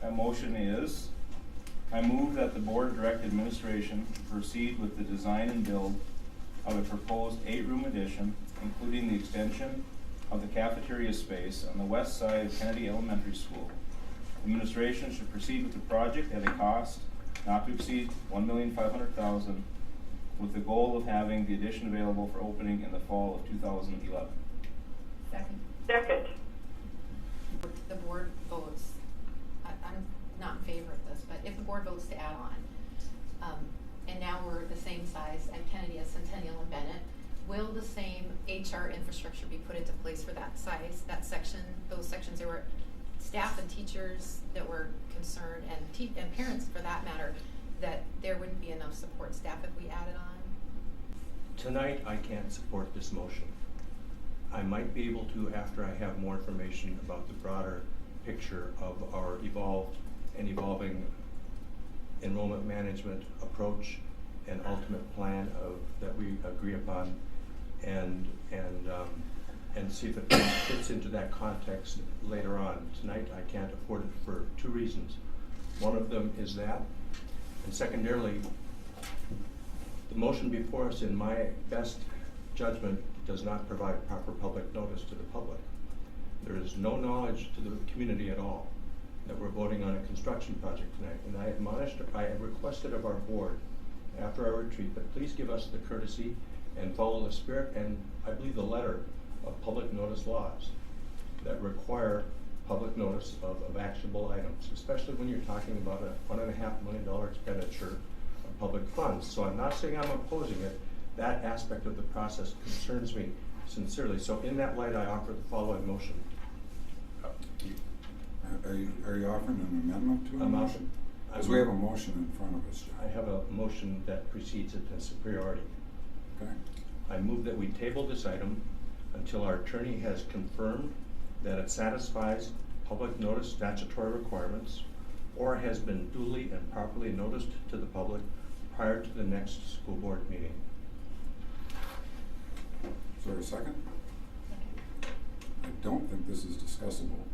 My motion is, I move that the board direct administration proceed with the design and build of a proposed 8-room addition, including the extension of the cafeteria space on the west side of Kennedy Elementary School. Administration should proceed with the project at a cost not to exceed $1,500,000, with the goal of having the addition available for opening in the fall of 2011. Second. Second. The board votes, I'm not in favor of this, but if the board votes to add on, and now we're the same size at Kennedy as Centennial and Bennett, will the same HR infrastructure be put into place for that size, that section, those sections? There were staff and teachers that were concerned, and parents for that matter, that there wouldn't be enough support staff if we added on? Tonight, I can't support this motion. I might be able to after I have more information about the broader picture of our evolved and evolving enrollment management approach and ultimate plan that we agree upon, and see if it fits into that context later on. Tonight, I can't afford it for 2 reasons. One of them is that, and secondarily, the motion before us, in my best judgment, does not provide proper public notice to the public. There is no knowledge to the community at all that we're voting on a construction project tonight. And I requested of our board after our retreat that please give us the courtesy and follow the spirit and I believe the letter of public notice laws that require public notice of actionable items, especially when you're talking about a $1.5 million expenditure of public funds. So I'm not saying I'm opposing it. That aspect of the process concerns me sincerely. So in that light, I offer the following motion. Are you offering an amendment to a motion? Because we have a motion in front of us, John. I have a motion that precedes it in superiority. Okay. I move that we table this item until our attorney has confirmed that it satisfies public notice statutory requirements or has been duly and properly noticed to the public prior to the next school board meeting. Is there a second? I don't think this is discussable.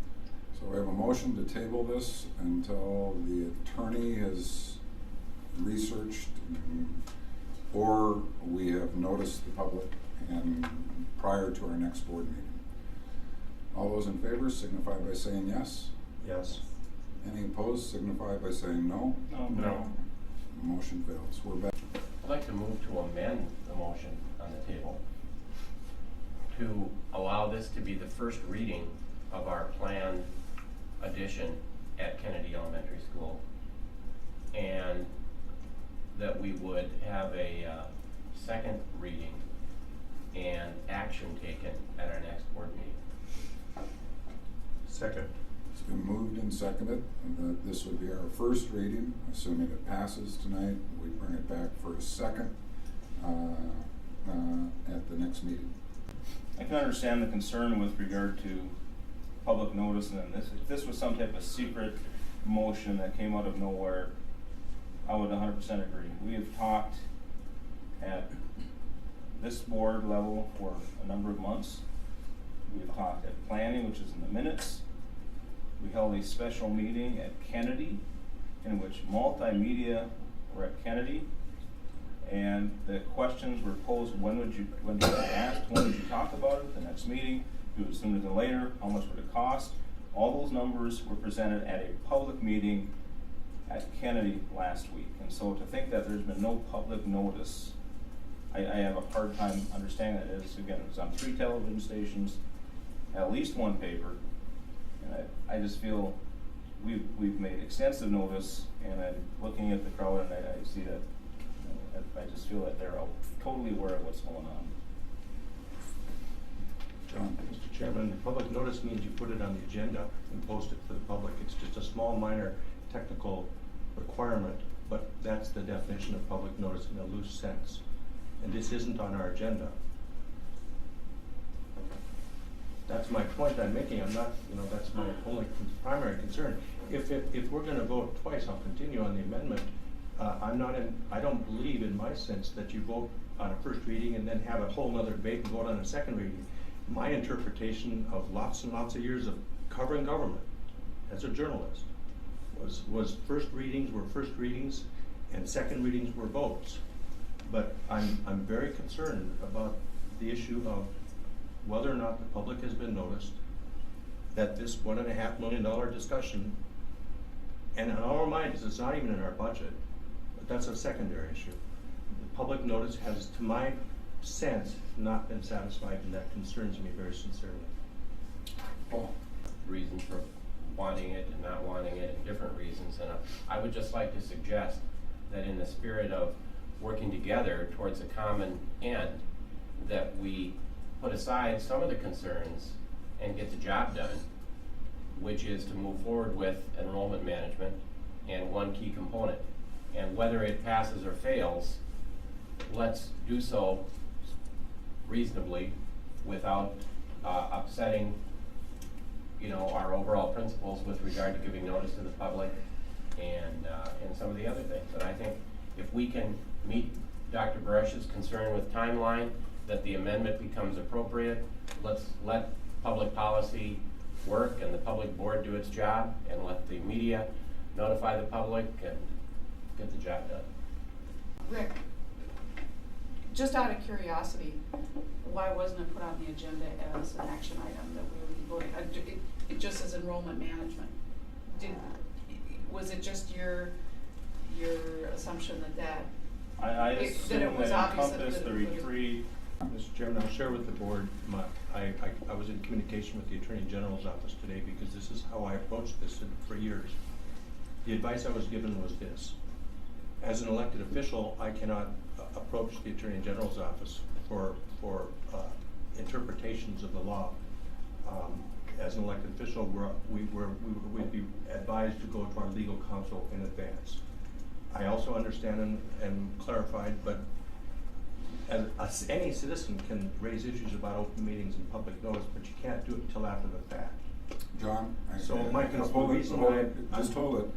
So we have a motion to table this until the attorney has researched or we have noticed the public and prior to our next board meeting. All those in favor signify by saying yes. Yes. Any opposed signify by saying no. No. The motion fails. We're back. I'd like to move to amend the motion on the table to allow this to be the first reading of our planned addition at Kennedy Elementary School, and that we would have a second reading and action taken at our next board meeting. Second. It's been moved and seconded that this would be our first reading. Assuming it passes tonight, we bring it back for a second at the next meeting. I can understand the concern with regard to public notice, and if this was some type of secret motion that came out of nowhere, I would 100% agree. We have talked at this board level for a number of months. We have talked at planning, which is in the minutes. We held a special meeting at Kennedy in which multimedia were at Kennedy, and the questions were posed: when did you ask? When did you talk about it? The next meeting? Do it sooner than later? How much would it cost? All those numbers were presented at a public meeting at Kennedy last week. And so to think that there's been no public notice, I have a hard time understanding that. It was on 3 television stations, at least 1 paper, and I just feel we've made extensive notice, and I'm looking at the crowd and I see that, I just feel that they're totally aware of what's going on. John? Mr. Chairman, public notice means you put it on the agenda and post it for the public. It's just a small, minor technical requirement, but that's the definition of public notice in a loose sense. And this isn't on our agenda. That's my point I'm making. I'm not, that's my only primary concern. If we're going to vote twice, I'll continue on the amendment. I don't believe in my sense that you vote on a first reading and then have a whole nother debate and vote on a second reading. My interpretation of lots and lots of years of covering government as a journalist was first readings were first readings and second readings were votes. But I'm very concerned about the issue of whether or not the public has been noticed that this $1.5 million discussion, and in our minds, it's not even in our budget, but that's a secondary issue. The public notice has, to my sense, not been satisfied, and that concerns me very sincerely. Paul? Reasons for wanting it and not wanting it, and different reasons, and I would just like to suggest that in the spirit of working together towards a common end, that we put aside some of the concerns and get the job done, which is to move forward with enrollment management and one key component. And whether it passes or fails, let's do so reasonably without upsetting, our overall principles with regard to giving notice to the public and some of the other things. And I think if we can meet Dr. Baresh's concern with timeline, that the amendment becomes appropriate, let's let public policy work and the public board do its job, and let the media notify the public and get the job done. Rick, just out of curiosity, why wasn't it put on the agenda as an action item that we would be voting? It just as enrollment management. Was it just your assumption that I that it assume was that obvious encompassed the that it was- retreat. Mr. Chairman, I'll share with the board, I was in communication with the Attorney General's office today because this is how I approached this for years. The advice I was given was this: as an elected official, I cannot approach the Attorney General's office for interpretations of the law. As an elected official, we'd be advised to go to our legal counsel in advance. I also understand and clarified, but as any citizen can raise issues about open meetings and public notice, but you can't do it until after the fact. John? So my hold it, reason hold I- it, just hold it.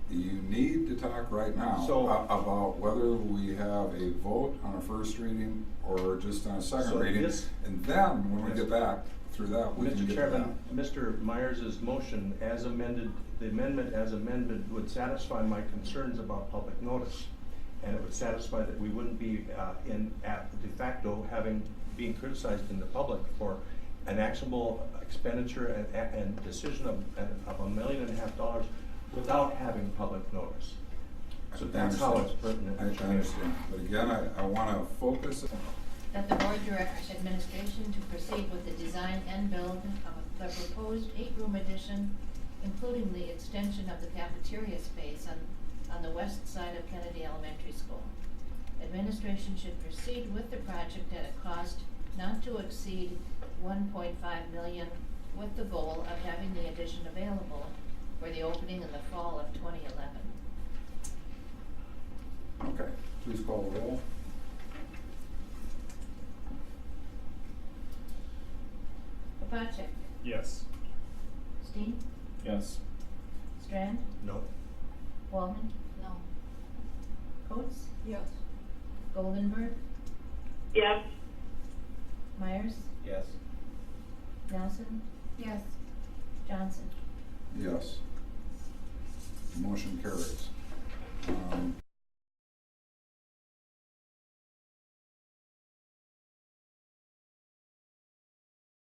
You need to talk right now So- about whether we have a vote on a first reading or just on a second So reading. this- And then, when we Yes. get back through that, we can Mr. get to Chairman, that. Mr. Myers' motion as amended, the amendment as amended would satisfy my concerns about public notice. And it would satisfy that we wouldn't be at de facto being criticized in the public for an actionable expenditure and decision of $1.5 million without having public notice. So that's how it's pertinent. I understand, but again, I wanna focus. That the board directs administration to proceed with the design and build of the proposed 8-room addition, including the extension of the cafeteria space on the west side of Kennedy Elementary School. Administration should proceed with the project at a cost not to exceed $1.5 million, with the goal of having the addition available for the opening in the fall of 2011. Okay, please call the roll. Kopacek, Yes. Steen, Yes. Strand, No. Wallman, No. Coates, Yes. Goldenberg, yes, Myers, Yes. Nelson, Yes. Johnson. Yes. Motion carries.